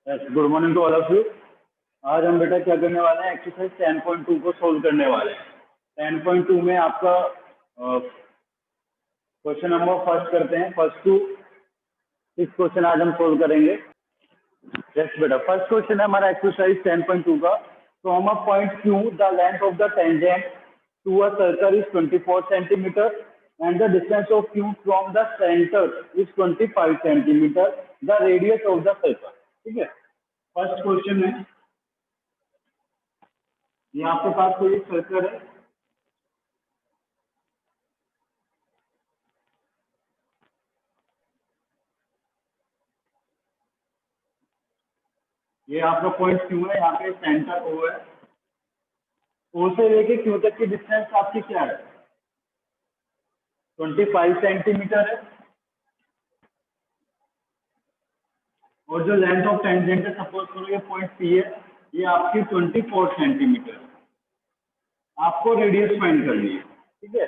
Good morning to all of you. आज हम बेटा क्या करने वाले हैं, एक्सरसाइज 10.2 को सोल्व करने वाले हैं। 10.2 में आपका क्वेश्चन नंबर फर्स्ट करते हैं। फर्स्ट टू 6 क्वेश्चन आज हम सोल्व करेंगे। यस बेटा, फर्स्ट क्वेश्चन है हमारा एक्सरसाइज 10.2 का। तो हम point Q, the length of the tangent to a circle is 24 centimetre and the distance of Q from the center is 25 centimeter. The radius of the circle. ठीक है, first question है, ये आपके पास कोई सर्कल है, ये आपका पॉइंट क्यू है, यहाँ पे सेंटर ओ है। ओ से लेके क्यू तक की डिस्टेंस आपकी क्या है, 25 सेंटीमीटर है। और जो लेंथ ऑफ टेंजेंट है, सपोज करो ये पॉइंट पी है, ये आपकी 24 सेंटीमीटर। आपको रेडियस फाइंड करनी है। ठीक है,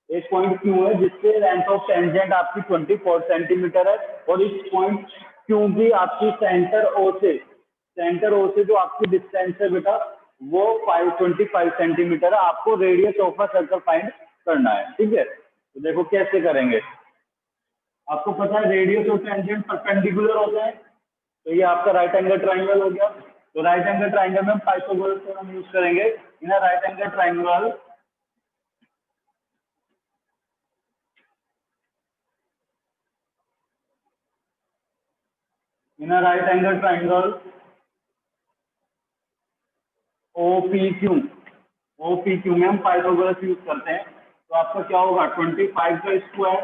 एक पॉइंट क्यू है जिसके लेंथ ऑफ टेंजेंट आपकी 24 सेंटीमीटर है, और इस पॉइंट क्यू की आपकी सेंटर ओ से जो आपकी डिस्टेंस है बेटा वो 25 सेंटीमीटर है। आपको radius of a circle find करना है। ठीक है, तो देखो कैसे करेंगे। आपको पता है रेडियस ऑफ टेंजेंट परपेंडिकुलर होता है, तो ये आपका राइट एंगल ट्राइंगल हो गया। तो राइट एंगल ट्राइंगल में हम पाइथागोरस थ्योरम यूज करेंगे। In a right angle triangle OPQ में हम पाइथागोरस यूज करते हैं। तो आपका क्या होगा, 25 का स्क्वायर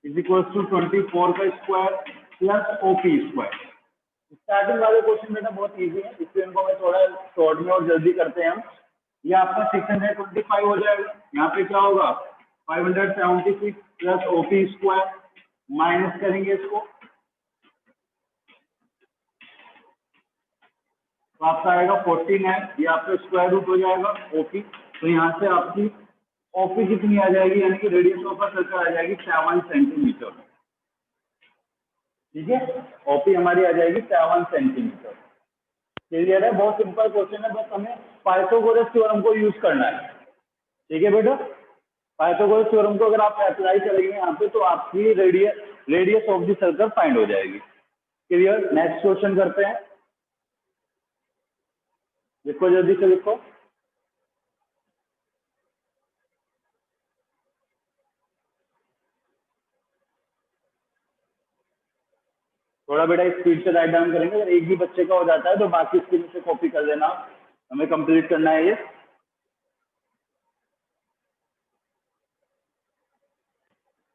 इज इक्वल टू 24 का square plus OP square. Starting वाले क्वेश्चन में तो बहुत इजी है, इसलिए इनको मैं थोड़ा शॉर्ट में और जल्दी करते हैं हम। ये आपका 625 हो जाएगा, यहाँ पे क्या होगा 576 प्लस OP स्क्वायर, माइनस करेंगे इसको तो आपका आएगा 49, ये आपका स्क्वायर रूट हो जाएगा ओपी। तो यहाँ से आपकी ओपी कितनी आ जाएगी, यानी कि रेडियस ऑफ सर्कल आ जाएगी 7 सेंटीमीटर। ठीक है, ओपी हमारी आ जाएगी 7 सेंटीमीटर। क्लियर है, बहुत सिंपल क्वेश्चन है, बस हमें पाइथागोरस थ्योरम को यूज करना है। ठीक है बेटा, पाइथागोरस थ्योरम को अगर आप अप्लाई करेंगे यहाँ पे तो आपकी radius of the circle find हो जाएगी। क्लियर, नेक्स्ट क्वेश्चन करते हैं। लिखो जल्दी से लिखो। थोड़ा बेटा स्पीड से राइट डाउन करेंगे, अगर एक भी बच्चे का हो जाता है तो बाकी स्क्रीन से कॉपी कर देना, हमें कंप्लीट करना है ये।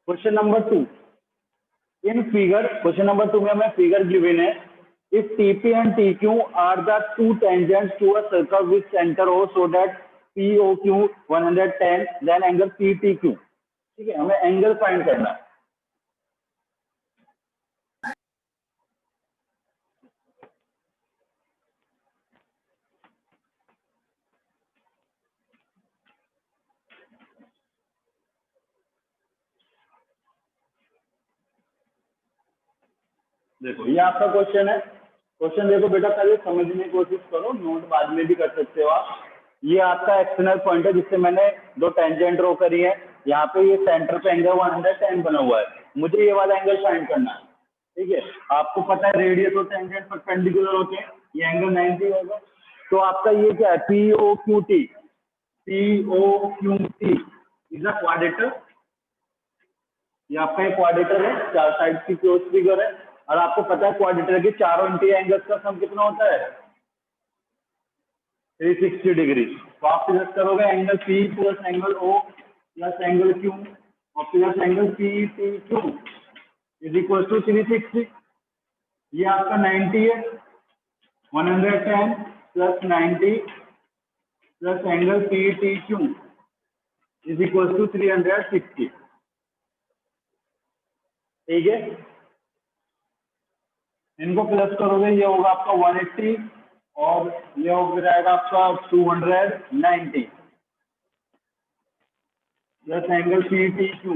Question number 2 in figure, question number 2 में हमें फिगर गिवन है। If TP and TQ are the two tangents to a circle with centre O so that POQ 110 then angle PTQ। ठीक है, हमें एंगल फाइंड करना है। देखो ये आपका क्वेश्चन है। क्वेश्चन देखो बेटा, पहले समझने की कोशिश करो, नोट बाद में भी कर सकते हो आप। ये आपका एक्सटर्नल पॉइंट है जिससे मैंने दो टेंजेंट ड्रॉ करी है। यहाँ पे ये सेंटर पे एंगल 110 बना हुआ है, मुझे ये वाला एंगल फाइंड करना है। ठीक है, आपको पता है रेडियस और टेंजेंट परपेंडिकुलर होते हैं, ये एंगल 90 होगा। तो आपका ये क्या है, POQT इज अ क्वाड्रेटर। ये आपका एक क्वाड्रेटर है, चार साइड की क्लोज फिगर है, और आपको पता है क्वाड्रेटर के चारों इंटीरियर एंगल्स का सम कितना होता है, 360 डिग्री। तो आप प्लस करोगे angle P plus angle O plus angle Q और plus angle PTQ is equal to 360। ये आपका 90 है, 110 plus 90 plus angle PTQ is equal to 360। ठीक है, इनको प्लस करोगे ये होगा आपका 180 और ये हो जाएगा आपका 290 प्लस एंगल PTQ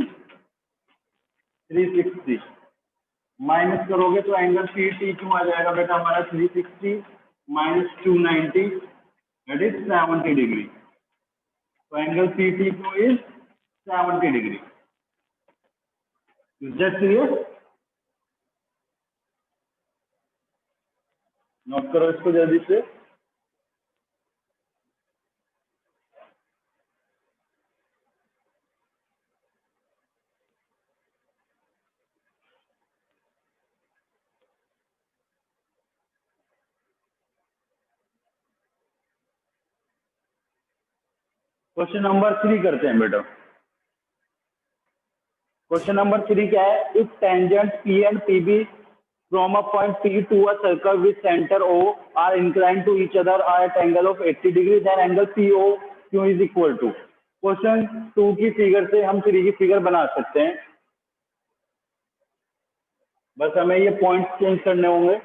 360। माइनस करोगे तो एंगल सी टी क्यों आ जाएगा बेटा हमारा 360 माइनस 290 दैट इज 70 डिग्री। तो एंगल सी टी क्यों is 70 degree. Is that clear? Note करो इसको जल्दी से। क्वेश्चन नंबर 3 करते हैं बेटा। क्वेश्चन नंबर 3 क्या है? If tangent P and P B from a point P to a circle with centre O are incline to each other at angle of 80 degree then angle P O Q is equal to. Question 2 की figure से हम 3 की figure बना सकते हैं, बस हमें ये पॉइंट चेंज करने होंगे।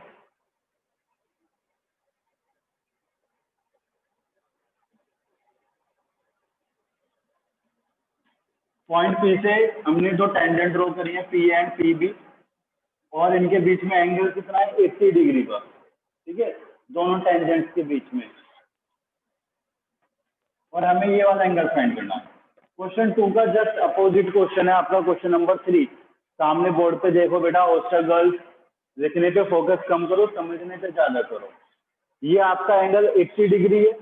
पॉइंट पी से हमने दो टेंजेंट ड्रॉ करी है पी एंड पी बी और इनके बीच में एंगल कितना है 80 डिग्री का, ठीक है, दोनों टेंजेंट्स के बीच में, और हमें ये वाला एंगल फाइंड करना है। क्वेश्चन 2 का जस्ट अपोजिट क्वेश्चन है आपका क्वेश्चन नंबर 3। सामने बोर्ड पे देखो बेटा, हॉस्टल गर्ल्स, लिखने पे फोकस कम करो, समझने पे ज्यादा करो। ये आपका एंगल 80 डिग्री है।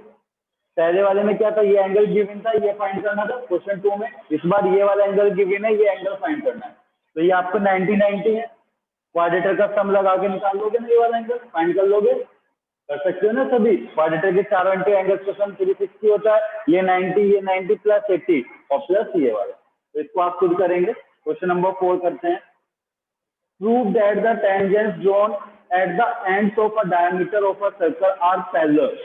पहले वाले में क्या था, ये एंगल गिवन था, ये फाइंड करना था क्वेश्चन 2 में। इस बार ये वाला एंगल गिवन है, ये एंगल फाइंड करना है। तो ये आपको 90-90 है, क्वाड्रेटर का सम लगा के निकाल लोगे ना, ये वाला एंगल फाइंड कर लोगे, कर सकते हो ना सभी। क्वाड्रेटर के चारों एंगल्स का सम 360 होता है। ये 90 प्लस 80 और प्लस ये वाला, तो इसको आप खुद करेंगे। क्वेश्चन नंबर 4 करते हैं। Prove that the tangents drawn at the ends of a diameter of a circle are parallel.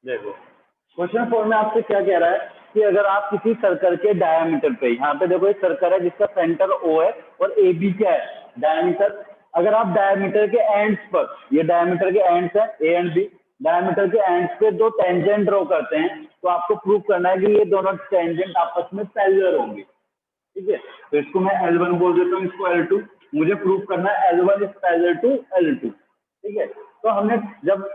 देखो क्वेश्चन 4 में आपसे क्या कह रहा है कि अगर आप किसी सर्कल के डायमीटर पे, यहाँ पे देखो एक सर्कल है जिसका सेंटर ओ है और ए बी क्या है, डायमीटर। अगर आप डायमीटर के एंड्स पर, ये डायमीटर के एंड्स है ए एंड बी, डायमीटर के एंड्स पे दो टेंजेंट ड्रॉ करते हैं, तो आपको प्रूव करना है कि ये दोनों टेंजेंट आपस में पैरेलल होंगे, ठीक है। तो इसको मैं L1 बोल देता हूँ, इसको L2। मुझे प्रूव करना है L1 is parallel to L2, ठीक है। तो हमने जब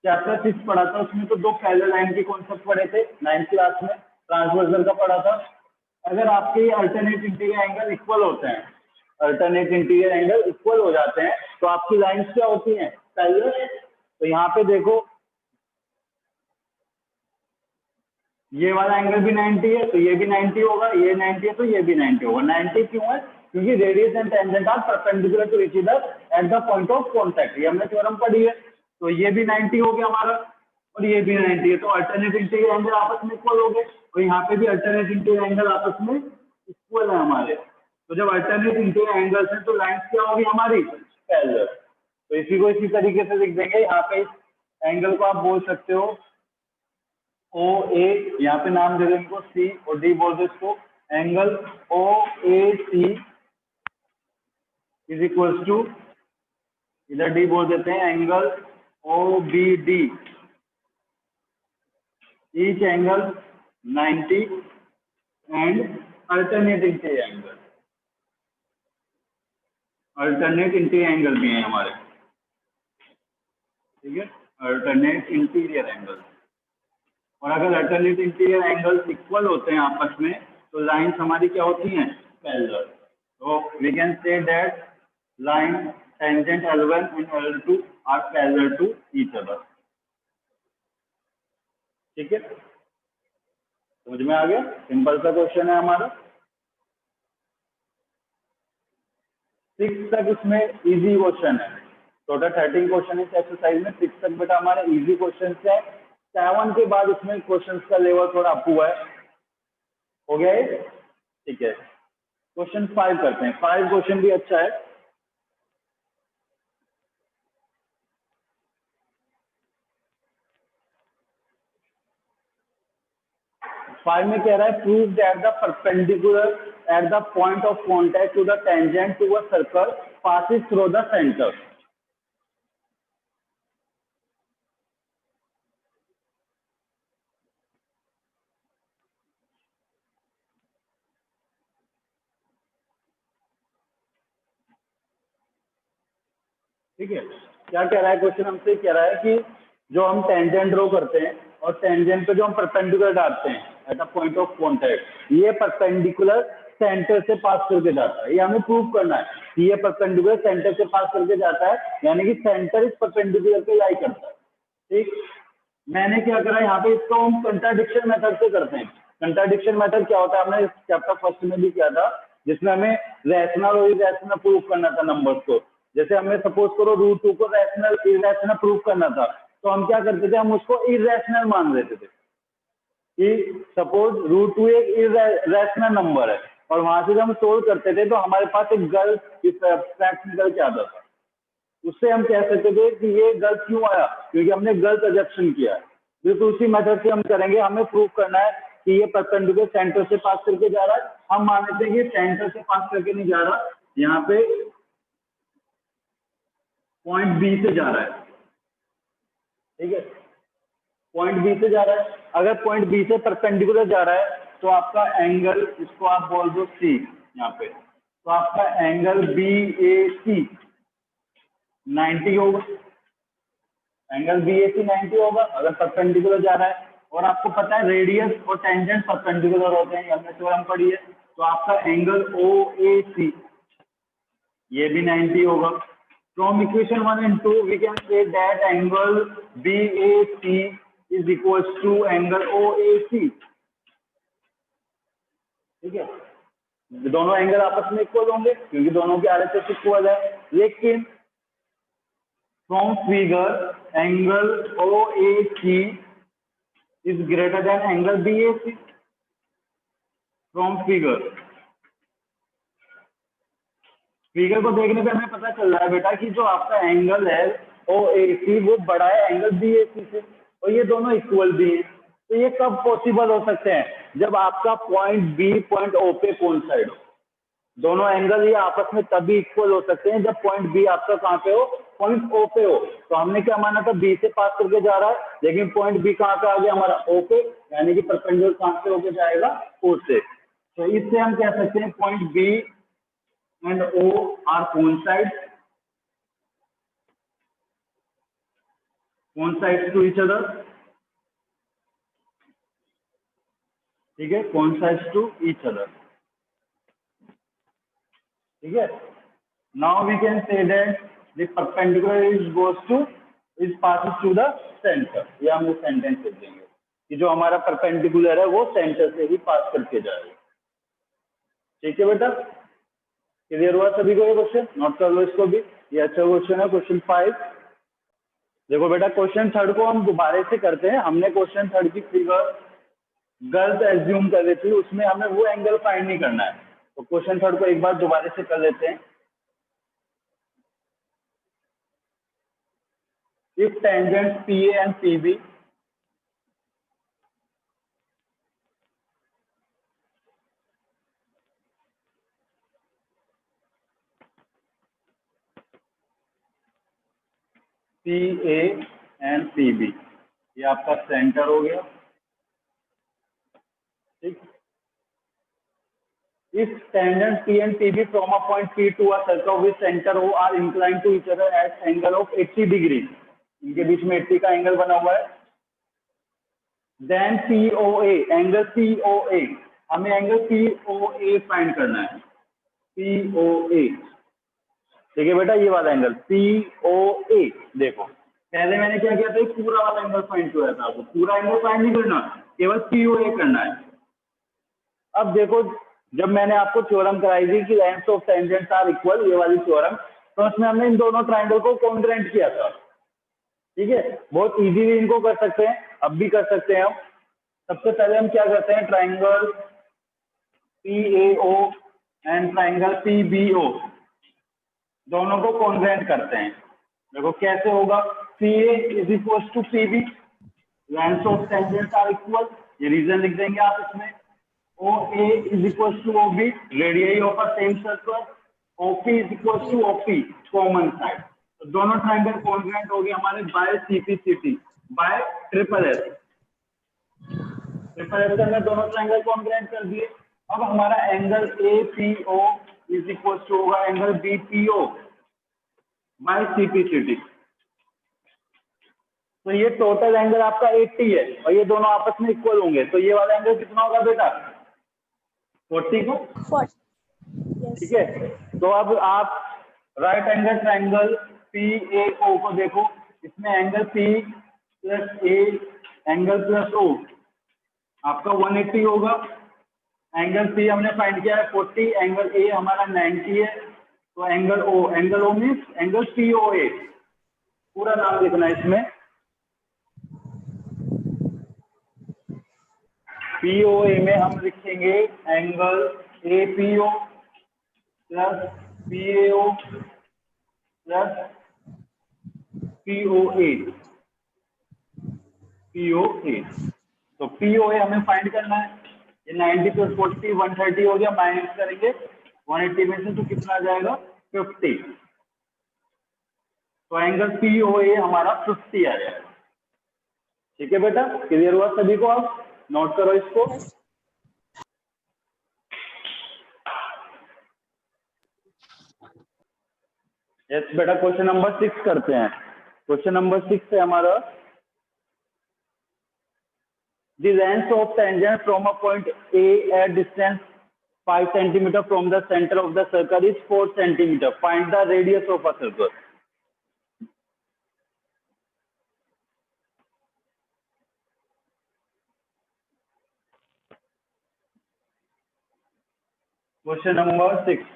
चैप्टर 6 पढ़ा था उसमें तो दो पैरेलल लाइन के कॉन्सेप्ट पढ़े थे 9th क्लास में, ट्रांसवर्सल का पढ़ा था। अगर आपके अल्टरनेट इंटीरियर एंगल इक्वल होते हैं, अल्टरनेट इंटीरियर एंगल इक्वल हो जाते हैं, तो आपकी लाइन्स क्या होती हैं, पैरेलल। तो यहाँ पे देखो ये वाला एंगल भी 90 है तो ये भी 90 होगा, ये 90 है तो ये भी 90 होगा। 90 क्यों है? क्योंकि radius and tangent are perpendicular to each other at the point of contact, ये हमने थ्योरम पढ़ी है। तो ये भी 90 हो गया हमारा और ये भी 90 है, तो अल्टरनेट इंटीरियर एंगल आपस में इक्वल हो गए। और यहाँ पे भी अल्टरनेट इंटीरियर एंगल आपस में इक्वल है हमारे। तो जब अल्टरनेट इंटीरियर एंगल्स हैं तो लाइन्स क्या होगी हमारी, पैरेलल। तो इसी को इसी तरीके से लिख देंगे। यहाँ पे इस एंगल को आप बोल सकते हो ओ ए, यहाँ पे नाम दे दो इनको सी, और डी बोल दो इसको। Angle O A C is equal to, इधर डी बोल देते हैं, angle O B D, each angle 90 and alternate interior angle, alternate interior angle भी है हमारे, ठीक है, अल्टरनेट इंटीरियर एंगल। और अगर अल्टरनेट इंटीरियर एंगल्स इक्वल होते हैं आपस में तो लाइन्स हमारी क्या होती हैं, पैरेलल। तो we can say that line tangent L1 and L2 are parallel to each other, ठीक है। समझ में आ गया? सिंपल सा क्वेश्चन है हमारा। 6 तक इसमें इजी क्वेश्चन है, टोटल 13 क्वेश्चन इस एक्सरसाइज में। 6 तक बेटा हमारे इजी क्वेश्चन है। 7 के बाद इसमें क्वेश्चन का लेवल थोड़ा अप हुआ है, हो गया है। ठीक है, क्वेश्चन 5 करते हैं। 5 क्वेश्चन भी अच्छा है। फाइव में कह रहा है prove that the perpendicular at the point of contact to the tangent to a circle passes through the centre. ठीक है, क्या कह रहा है क्वेश्चन? हमसे कह रहा है कि जो हम टेंजेंट ड्रॉ करते हैं और टेंजेंट पे जो हम परपेंडिकुलर डालते हैं at a point of contact, ये परपेंडिकुलर सेंटर से पास करके जाता है। ये हमें प्रूव करना है कि ये परपेंडिकुलर सेंटर से पास करके जाता है, यानी कि सेंटर इस परपेंडिकुलर पे लाई करता है। ठीक, मैंने क्या करा यहाँ पे, इसको हम कंट्राडिक्शन मेथड से करते हैं। कंट्राडिक्शन मेथड क्या होता है, हमने चैप्टर फर्स्ट में भी किया था, जिसमें हमें रैशनल और इरेशनल प्रूव करना था नंबर्स को। जैसे हमें सपोज करो √2 को रैशनल इरेशनल प्रूव करना था, तो हम क्या करते थे, हम उसको इरेशनल मान लेते थे कि सपोज √2 एक इरेशनल नंबर है, और वहां से जब हम सोल्व करते थे तो हमारे पास एक गलत फ्रैक्शन निकल के आता था। उससे हम कह सकते थे कि ये गलत क्यों आया, क्योंकि हमने गलत एजप्शन किया है। बिल्कुल उसी मेथड से हम करेंगे। हमें प्रूव करना है कि ये परपेंडिकुलर सेंटर से पास करके जा रहा है। हम मान लेते हैं कि सेंटर से पास करके नहीं जा रहा, यहाँ पे पॉइंट बी से जा रहा है। ठीक है, पॉइंट बी से जा रहा है। अगर पॉइंट बी से परपेंडिकुलर जा रहा है तो आपका एंगल, इसको आप बोल दो सी यहाँ पे, तो आपका एंगल बी ए सी 90 होगा। एंगल बी ए सी 90 होगा अगर परपेंडिकुलर जा रहा है। और आपको पता है रेडियस और टेंजेंट परपेंडिकुलर होते हैं, हमने थ्योरम पढ़ी है। तो आपका एंगल ओ ए सी ये भी 90 होगा। From equation 1 and 2 we can say that angle B A C is equal to angle O A C. ठीक है, दोनों एंगल आपस में इक्वल होंगे क्योंकि दोनों के RHS इक्वल है। लेकिन from figure angle O A C is greater than angle BAC from figure को देखने पे हमें पता चल रहा है बेटा कि जो आपका एंगल है OAC वो बड़ा है एंगल BAC से, और ये दोनों इक्वल भी हैं। तो ये कब पॉसिबल हो सकते हैं, जब आपका पॉइंट बी पॉइंट ओ पे कोइंसाइड हो। दोनों एंगल ये आपस में तभी इक्वल हो सकते हैं जब पॉइंट बी आपका कहाँ पे हो, पॉइंट ओ पे हो। तो हमने क्या माना था, बी से पास करके जा रहा है, लेकिन पॉइंट बी कहाँ पे आ गया हमारा, ओ पे, यानी कि परपेंडिकुलर कहाँ से होके जाएगा, ओ से। तो इससे हम कह सकते हैं point B and O are coincide to each other. ठीक है, कोइंसाइड टू ईच अदर। ठीक है, now we can say that the perpendicular is goes to is passes to the centre. या हम सेंटेंस लिख देंगे कि जो हमारा परपेंडिकुलर है वो सेंटर से ही पास करके जाएगा। ठीक है बेटा, क्लियर हुआ सभी को ये क्वेश्चन? नोट कर लो इसको भी, ये अच्छा क्वेश्चन है क्वेश्चन 5। देखो बेटा क्वेश्चन 3 को हम दोबारा से करते हैं। हमने क्वेश्चन 3 की फिगर गलत एज्यूम कर ली थी, उसमें हमें वो एंगल फाइंड नहीं करना है। तो क्वेश्चन 3 को एक बार दोबारा से कर लेते हैं। If tangents PA and PB PA and PB, ये आपका सेंटर हो गया। ठीक, if tangents P and PB from a point P to a circle with center O are inclined to each other at angle of 80 degree, इनके बीच में 80 का angle बना हुआ है। Then POA, एंगल POA, हमें एंगल POA फाइंड करना है। POA, ठीक है बेटा, ये वाला एंगल POA। देखो पहले मैंने क्या किया था, पूरा वाला एंगल फाइंड किया था। आपको पूरा एंगल फाइंड नहीं करना, केवल POA करना है। अब देखो, जब मैंने आपको थ्योरम कराई थी कि lengths of tangents are equal, ये वाली थ्योरम, तो उसमें हमने इन दोनों ट्रायंगल को कॉन्ग्रुएंट किया था। ठीक है, बहुत इजीली इनको कर सकते हैं, अब भी कर सकते हैं हम। सबसे पहले हम क्या करते हैं, triangle PAO and triangle PBO दोनों को कॉन्ग्रेंट करते हैं। देखो कैसे होगा, CA is equal to PB, length of tangent are equal, ये रीजन लिख देंगे आप इसमें। OA is equal to OB, radius of a same circle. OP is equal to OP, common side. तो दोनों ट्राइंगल कॉन्ग्रेंट हो गए हमारे by CPCT, by triple S. Triple S में दोनों ट्राइंगल कॉन्ग्रेंट कर दिए। अब हमारा angle APO is equal to होगा एंगल BPO बाय CPCT। तो ये टोटल एंगल आपका 80 है और ये दोनों आपस में इक्वल होंगे, तो ये वाला एंगल कितना होगा बेटा, 40 को। 40। ठीक है, तो अब आप राइट एंगल ट्राइंगल PAO को देखो, इसमें angle P plus A angle plus O आपका 180 होगा। एंगल P हमने फाइंड किया है 40, एंगल A हमारा 90 है, तो angle O means angle POA। पूरा नाम लिखना है इसमें, POA में हम लिखेंगे angle APO plus PAO plus POA। तो POA हमें फाइंड करना है। ये 90 प्लस 40 130 हो गया, माइनस करेंगे 180 में से तो कितना आ जाएगा 50। तो एंगल POA हमारा 50 आ जाएगा। ठीक है बेटा, क्लियर हुआ सभी को? आप नोट करो इसको। यस बेटा, क्वेश्चन नंबर 6 करते हैं। क्वेश्चन नंबर 6 है हमारा, the length of tangent from a point A at distance 5 centimeter from the center of the circle is 4 centimeter. Find the radius of a circle. Question number 6.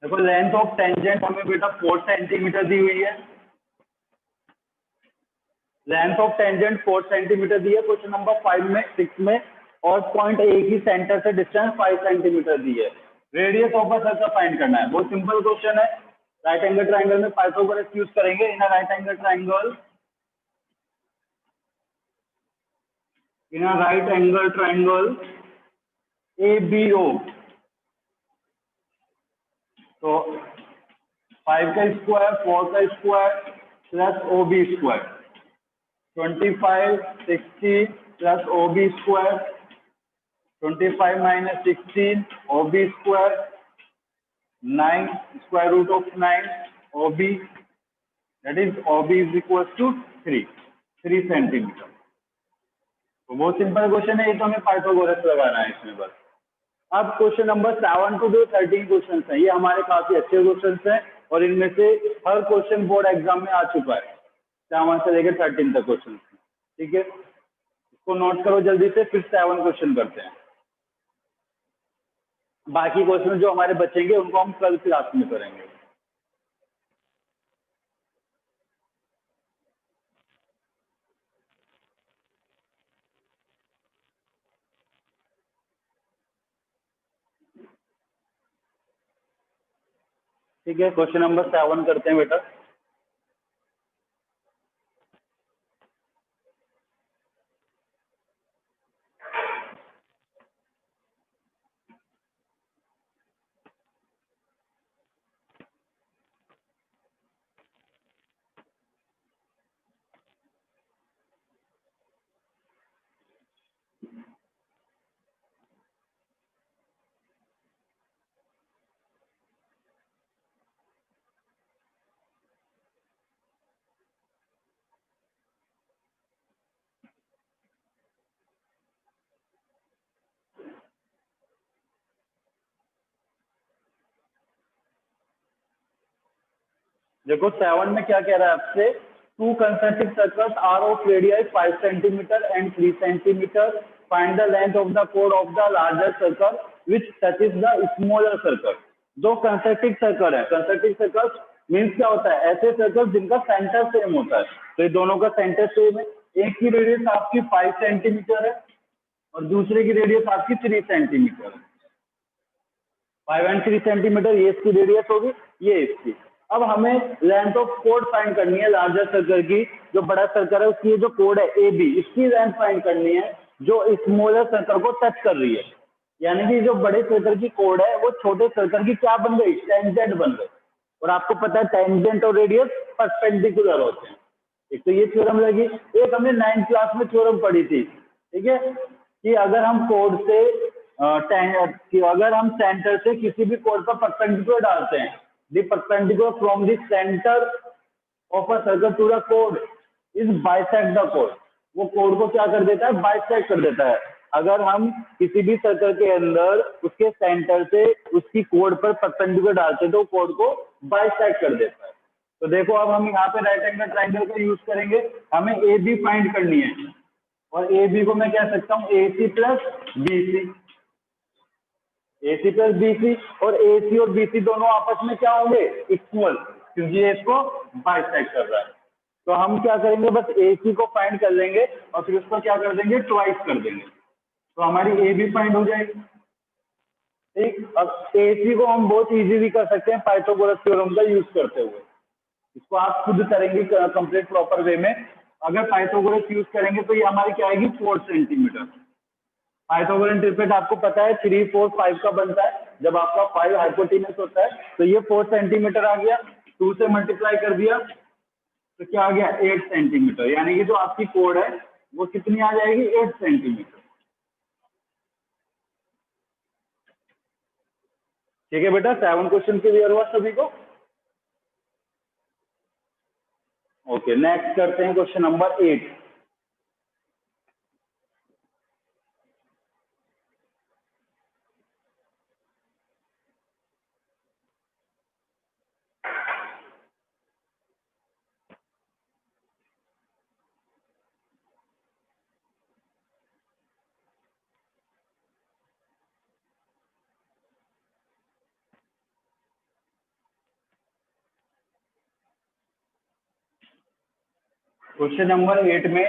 देखो length of tangent हमें बेटा 4 centimetre दी हुई है। Length of tangent 4 centimetre दी है question number 5 में 6 में, और पॉइंट ए की सेंटर से डिस्टेंस 5 सेंटीमीटर दी है। Radius of a circle find करना है। बहुत सिंपल क्वेश्चन है। राइट एंगल ट्राइंगल में पाइथागोरस यूज करेंगे। In right angle triangle, ABO, तो 5 का स्क्वायर 4 का square plus OB square 25 60 plus OB square 25 minus 16 OB square 9 square root of 9 OB, that is OB is equal to 3 centimetre. तो बहुत simple question है, ये तो हमें पाइथागोरस लगाना है इसमें बस। अब क्वेश्चन नंबर 7 टू 13 क्वेश्चन हैं। ये हमारे काफी अच्छे क्वेश्चन हैं और इनमें से हर क्वेश्चन बोर्ड एग्जाम में आ चुका है। 7 से लेकर 13 तक क्वेश्चन। ठीक है, इसको नोट करो जल्दी से, फिर 7 क्वेश्चन करते हैं। बाकी क्वेश्चन जो हमारे बचेंगे उनको हम कल क्लास में करेंगे। ठीक है, क्वेश्चन नंबर 7 करते हैं बेटा। देखो 7 में क्या कह रहा है आपसे, 2 concentric circles are of radius 5 centimetre and 3 centimetre, find the length of the कोड of the larger circle which touches the smaller circle. दो कंसेंट्रिक सर्कल है, कंसेंट्रिक सर्कल मीन्स क्या होता है, ऐसे सर्कल जिनका सेंटर सेम होता है, तो ये दोनों का सेंटर सेम है। एक की रेडियस आपकी 5 सेंटीमीटर है और दूसरे की रेडियस आपकी 3 सेंटीमीटर है। 5 एंड 3 सेंटीमीटर ये इसकी रेडियस होगी, ये इसकी। अब हमें लेंथ ऑफ कोड फाइंड करनी है लार्जर सर्कल की, जो बड़ा सर्कल है उसकी जो कोड है ए बी, इसकी लेंथ फाइंड करनी है जो स्मॉलर सर्कल को टच कर रही है। यानी कि जो बड़े सर्कल की कोड है वो छोटे सर्कल की क्या बन गई, टेंजेंट बन गई। और आपको पता है टेंजेंट और रेडियस परपेंडिकुलर होते हैं। एक तो ये थ्योरम लगी, एक हमने 9th क्लास में थ्योरम पढ़ी थी, ठीक है, कि अगर हम कोड से अगर हम सेंटर से किसी भी कोड पर परपेंडिकुलर डालते हैं, the perpendicular from the centre of a circle to the code is bisect the code, वो कोड को क्या कर देता है, बाइसेक्ट कर देता है। अगर हम किसी भी सर्कल के अंदर उसके सेंटर से उसकी कोड पर परपेंडिकुलर डालते हैं तो कोड को बाइसेक्ट कर देता है। तो देखो अब हम यहाँ पे राइट एंगल ट्राइंगल का यूज करेंगे, हमें ए बी फाइंड करनी है और ए बी को मैं कह सकता हूँ ए सी प्लस बी सी, ए सी प्लस बी सी, और ए सी और बी सी दोनों आपस में क्या होंगे, इक्वल, क्योंकि ये इसको बाइसेक्ट कर रहा है। तो हम क्या करेंगे, बस ए सी को फाइंड कर लेंगे और फिर उसको क्या कर देंगे, ट्वाइस कर देंगे, तो हमारी ए बी फाइंड हो जाएगी। ठीक, अब ए सी को हम बहुत इजीली कर सकते हैं पाइथागोरस थ्योरम का यूज करते हुए। इसको आप खुद करेंगे कंप्लीट प्रॉपर वे में। अगर पाइथागोरस यूज करेंगे तो ये हमारी क्या आएगी, 4 सेंटीमीटर। पाइथागोरस ट्रिपलेट आपको पता है 3 4 5 का बनता है, जब आपका 5 हाइपोटेनस होता है तो ये 4 सेंटीमीटर आ गया, 2 से मल्टीप्लाई कर दिया तो क्या आ गया, 8 सेंटीमीटर। यानी कि जो आपकी कोड है वो कितनी आ जाएगी, 8 सेंटीमीटर। ठीक है बेटा, 7 क्वेश्चन क्लियर हुआ सभी को। ओके, नेक्स्ट करते हैं क्वेश्चन नंबर 8। क्वेश्चन नंबर 8 में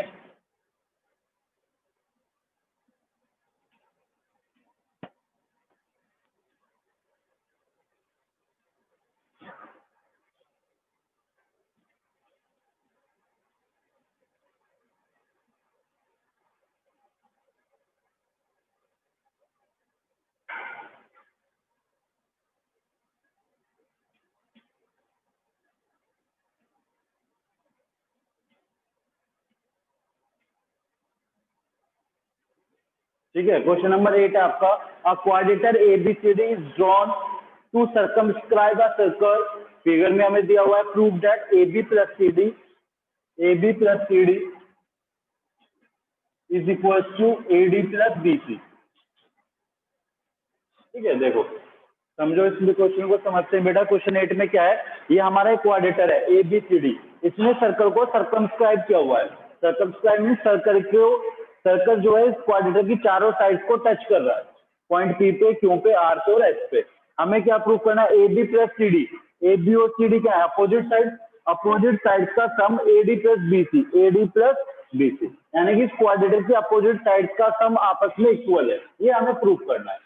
ठीक है, क्वेश्चन नंबर 8 है आपका, a quadrilateral ABCD is drawn to circumscribe a circle. Figure में हमें दिया हुआ है prove that A B plus C D is equal to A D plus B C. ठीक है, देखो समझो इस क्वेश्चन को, समझते हैं बेटा। क्वेश्चन 8 में क्या है, ये हमारा एक क्वाड्रेटर है ए बी सी डी, इसने सर्कल को सर्कमस्क्राइब किया हुआ है। सर्कमस्क्राइब मीन सर्कल जो है इस क्वाड्रेटर की चारों साइड को टच कर रहा है, पॉइंट पी पे, क्यू पे, आर पे और एस पे। हमें क्या प्रूव करना है, A B plus C D, A B और सी डी क्या है, अपोजिट साइड, अपोजिट साइड का sum A D plus B C, A D plus B C, यानी कि इस क्वाड्रेटर की अपोजिट साइड का सम आपस में इक्वल है, ये हमें प्रूव करना है।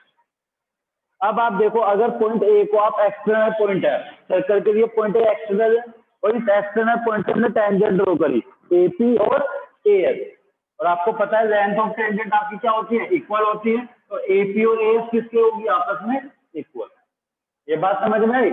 अब आप देखो, अगर पॉइंट ए को आप एक्सटर्नल पॉइंट है, सर्कल के लिए पॉइंट ए एक्सटर्नल है, और इस एक्सटर्नल पॉइंट से हमने टेंजेंट ड्रॉ करी एपी और एएस, और आपको पता है लेंथ ऑफ टेंजेंट आपकी क्या होती है, इक्वल होती है। तो एपी और एएस किसके होगी, आपस में इक्वल। ये बात समझ में आई।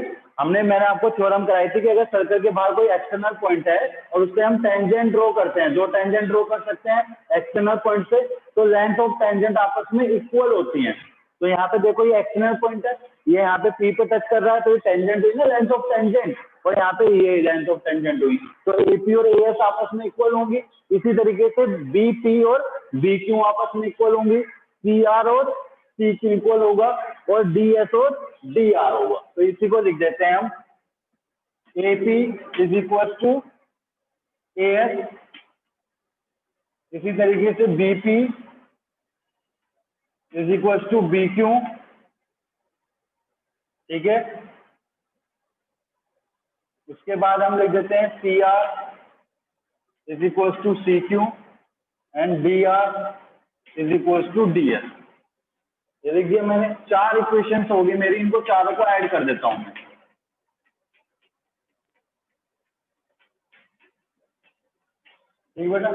मैंने आपको थ्योरम कराई थी कि अगर सर्कल के बाहर कोई एक्सटर्नल पॉइंट है और उससे हम टेंजेंट ड्रॉ करते हैं, दो टेंजेंट ड्रॉ कर सकते हैं एक्सटर्नल पॉइंट से, तो लेंथ ऑफ टेंजेंट आपस में इक्वल होती हैं। तो यहाँ पे देखो ये एक्सटर्नल पॉइंट है, ये यहाँ पे पी पे टच कर रहा है, तो ये टेंजेंट हुई ना लेंथ ऑफ टेंजेंट, और यहाँ पे ये लेंथ ऑफ टेंजेंट हुई, तो एपी और एएस आपस में इक्वल होंगी। इसी तरीके से बी पी और बी क्यू आपस में इक्वल होंगी, सी आर और सी क्यू इक्वल होगा, और डी एस और डी आर होगा। तो इसी को लिख देते हैं हम AP is equal to AS, इसी तरीके से BP is equal to BQ, ठीक है। उसके बाद हम लिख देते हैं CR is equal to CQ and DR is equal to DS। ये देखिए मैंने 4 इक्वेशंस होगी मेरी, इनको चारों को ऐड कर देता हूं मैं। ठीक बेटा,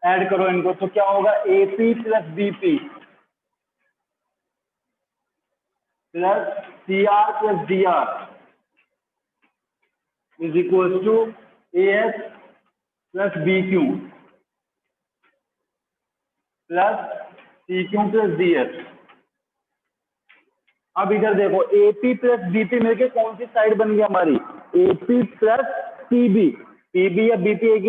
ऐड करो इनको, तो क्या होगा AP plus BP plus CR plus DR is equal to AS plus BQ plus CQ plus DS। अब इधर देखो AP प्लस BP मिलके कौन सी साइड बन गई हमारी, AP प्लस PB, PB या BP एक